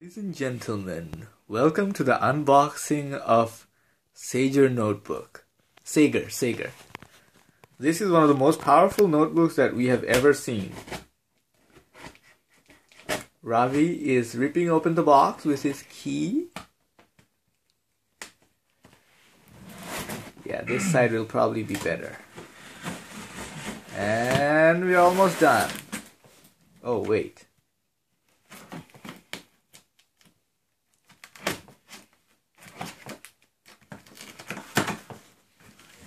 Ladies and gentlemen, welcome to the unboxing of Sager notebook. Sager. This is one of the most powerful notebooks that we have ever seen. Ravi is ripping open the box with his key. Yeah, this side will probably be better. And we're almost done. Oh, wait.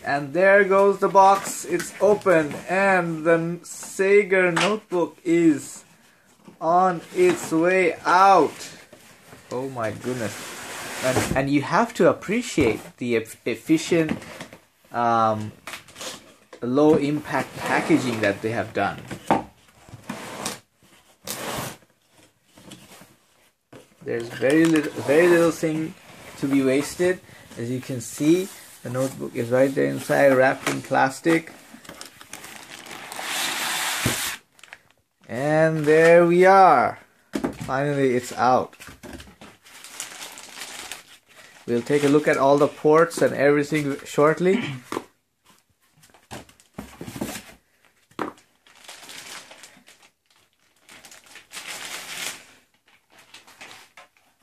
And there goes the box. It's open and the Sager notebook is on its way out. Oh my goodness. And you have to appreciate the efficient, low impact packaging that they have done. There's very little thing to be wasted. As you can see, the notebook is right there inside, wrapped in plastic. And there we are. Finally, it's out. We'll take a look at all the ports and everything shortly.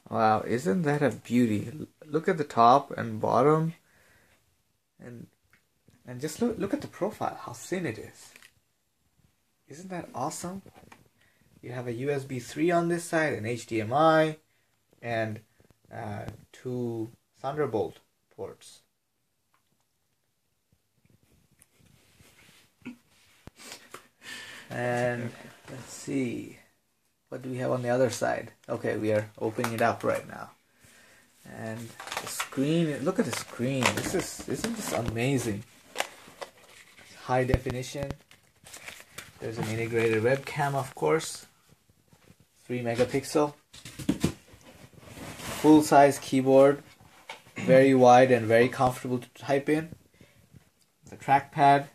Wow, isn't that a beauty? Look at the top and bottom. And just look at the profile, how thin it is. Isn't that awesome? You have a USB 3 on this side, an HDMI, and 2 Thunderbolt ports. And let's see, what do we have on the other side? Okay, we are opening it up right now. And the screen, look at the screen. Isn't this amazing? It's high definition. There's an integrated webcam, of course. 3 megapixel. Full size keyboard. Very wide and very comfortable to type in. The trackpad.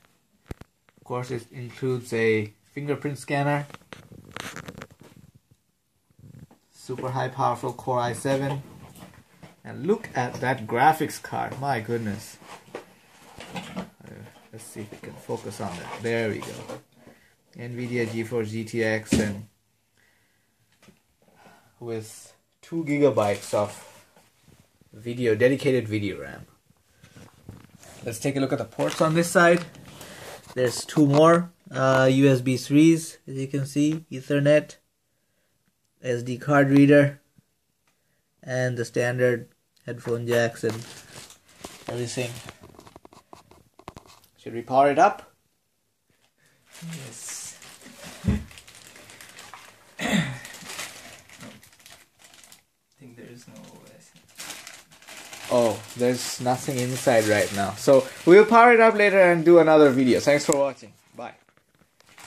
Of course, it includes a fingerprint scanner. Super high powerful Core i7. And look at that graphics card, my goodness. Let's see if we can focus on that. There we go. NVIDIA GeForce GTX, and with 2 gigabytes of dedicated video RAM. Let's take a look at the ports on this side. There's 2 more USB 3s, as you can see, Ethernet, SD card reader, and the standard headphone jacks and everything. Should we power it up? Yes. I think there is no OS. Oh, there's nothing inside right now. So we'll power it up later and do another video. Thanks for watching. Bye.